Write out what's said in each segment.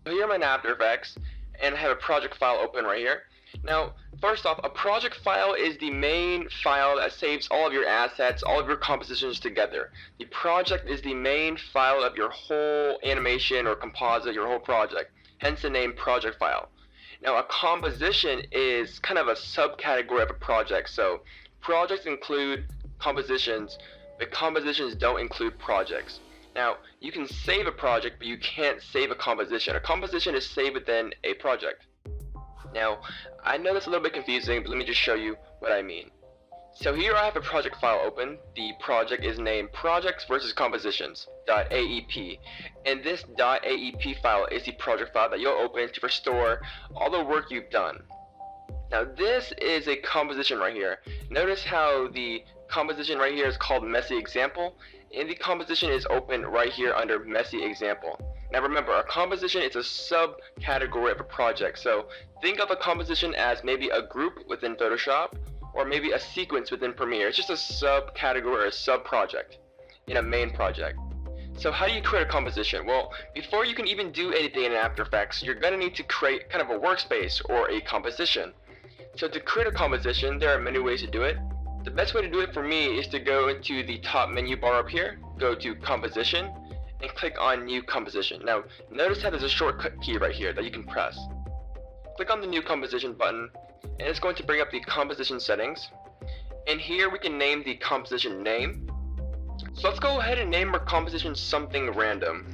Here I'm in After Effects, and I have a project file open right here. Now, first off, a project file is the main file that saves all of your assets, all of your compositions together. The project is the main file of your whole animation or composite, your whole project, hence the name project file. Now, a composition is kind of a subcategory of a project, so projects include compositions, but compositions don't include projects. Now, you can save a project, but you can't save a composition. A composition is saved within a project. Now, I know that's a little bit confusing, but let me just show you what I mean. So here I have a project file open. The project is named Projects versus Compositions.aep, and this .aep file is the project file that you'll open to restore all the work you've done. Now, this is a composition right here. Notice how the composition right here is called Messy Example, and the composition is open right here under Messy Example. Now remember, a composition is a subcategory of a project, so think of a composition as maybe a group within Photoshop, or maybe a sequence within Premiere. It's just a subcategory or a sub-project in a main project. So how do you create a composition? Well, before you can even do anything in After Effects, you're going to need to create kind of a workspace or a composition. So to create a composition, there are many ways to do it. The best way to do it for me is to go into the top menu bar up here, go to Composition, and click on New Composition. Now, notice how there's a shortcut key right here that you can press. Click on the New Composition button, and it's going to bring up the composition settings. And here we can name the composition name. So let's go ahead and name our composition something random.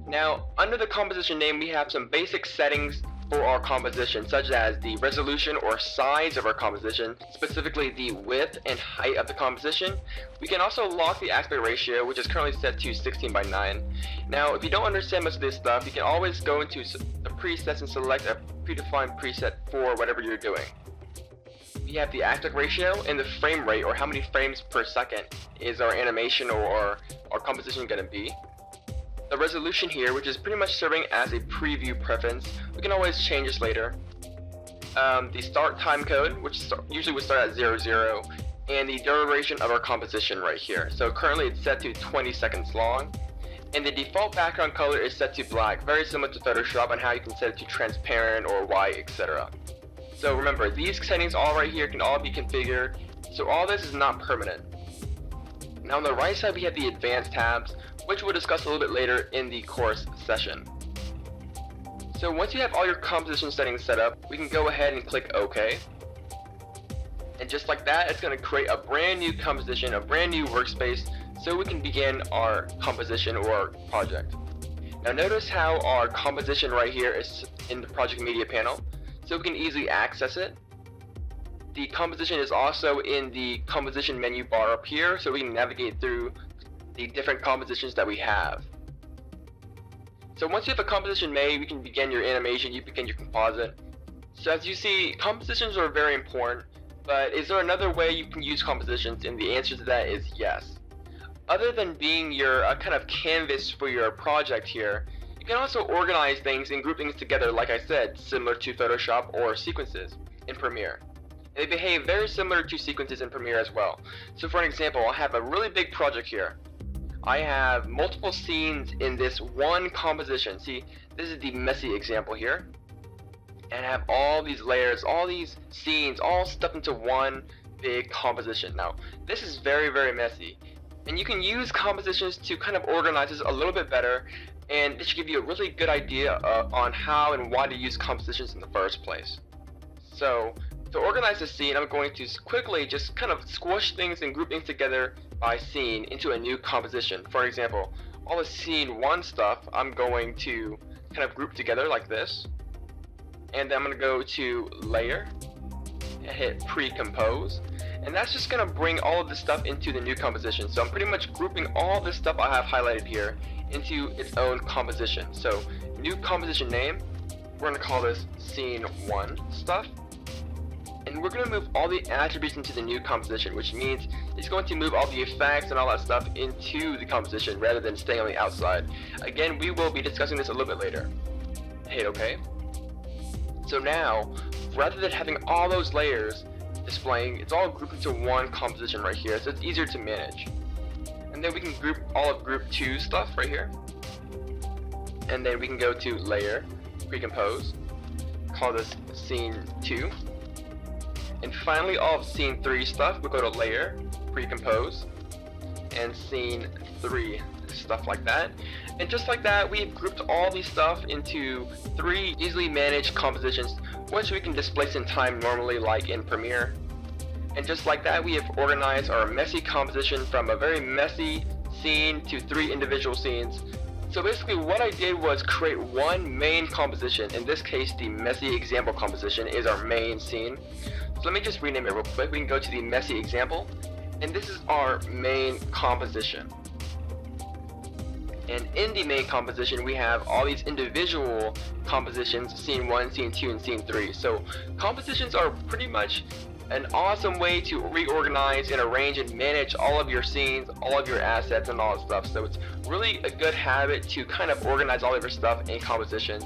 Now, under the composition name, we have some basic settings for our composition, such as the resolution or size of our composition, specifically the width and height of the composition. We can also lock the aspect ratio, which is currently set to 16:9. Now, if you don't understand much of this stuff, you can always go into the presets and select a predefined preset for whatever you're doing. We have the aspect ratio and the frame rate, or how many frames per second is our animation or our composition going to be. The resolution here, which is pretty much serving as a preview preference. We can always change this later. The start time code, which usually would start at 00, and the duration of our composition right here. So currently it's set to 20 seconds long, and the default background color is set to black, very similar to Photoshop on how you can set it to transparent or white, etc. So remember, these settings all right here can all be configured, so all this is not permanent. Now on the right side we have the advanced tabs, which we'll discuss a little bit later in the course session. So once you have all your composition settings set up, we can go ahead and click OK. And just like that, it's going to create a brand new composition, a brand new workspace, so we can begin our composition or our project. Now notice how our composition right here is in the project media panel, so we can easily access it. The composition is also in the composition menu bar up here, so we can navigate through the different compositions that we have. So once you have a composition made, we can begin your animation, you begin your composite. So as you see, compositions are very important, but is there another way you can use compositions? And the answer to that is yes. Other than being your kind of canvas for your project here, you can also organize things and group things together, like I said, similar to Photoshop or sequences in Premiere. And they behave very similar to sequences in Premiere as well. So for an example, I have a really big project here. I have multiple scenes in this one composition. See, this is the messy example here. And I have all these layers, all these scenes, all stuffed into one big composition. Now, this is very, very messy. And you can use compositions to kind of organize this a little bit better, and this should give you a really good idea on how and why to use compositions in the first place. So, to organize the scene, I'm going to quickly just kind of squish things and group things together by scene into a new composition. For example, all the scene 1 stuff I'm going to kind of group together like this, and then I'm going to go to layer and hit pre-compose, and that's just going to bring all of this stuff into the new composition. So I'm pretty much grouping all this stuff I have highlighted here into its own composition. So new composition name, we're going to call this scene 1 stuff. And we're going to move all the attributes into the new composition, which means it's going to move all the effects and all that stuff into the composition rather than staying on the outside. Again, we will be discussing this a little bit later. Hit OK. So now, rather than having all those layers displaying, it's all grouped into one composition right here, so it's easier to manage. And then we can group all of group 2 stuff right here. and then we can go to Layer, Recompose, call this Scene 2, and finally all of Scene 3 stuff, we'll go to Layer, Recompose, and Scene 3, stuff like that. And just like that, we've grouped all these stuff into 3 easily managed compositions, which we can displace in time normally like in Premiere. And just like that, we have organized our messy composition from a very messy scene to 3 individual scenes. So basically what I did was create one main composition. In this case, the messy example composition is our main scene. So let me just rename it real quick. We can go to the messy example, and this is our main composition. And in the main composition, we have all these individual compositions, scene 1, scene 2, and scene 3. So compositions are pretty much an awesome way to reorganize and arrange and manage all of your scenes, all of your assets, and all that stuff. So it's really a good habit to kind of organize all of your stuff in compositions.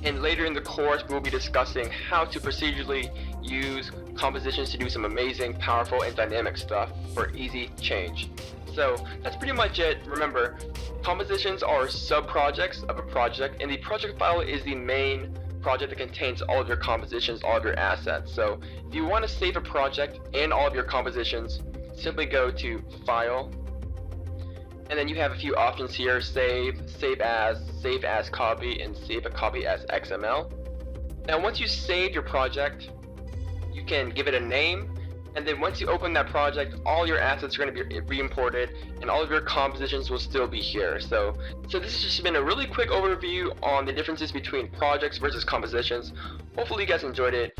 And later in the course, we'll be discussing how to procedurally use compositions to do some amazing, powerful, and dynamic stuff for easy change. So that's pretty much it. Remember, compositions are sub-projects of a project, and the project file is the main project that contains all of your compositions, all of your assets. So if you want to save a project and all of your compositions, simply go to File, and then you have a few options here: Save, Save as Copy, and Save a Copy as XML. Now once you save your project, you can give it a name, and then once you open that project, all your assets are going to be re-imported, and all of your compositions will still be here. So this has just been a really quick overview on the differences between projects versus compositions. Hopefully you guys enjoyed it.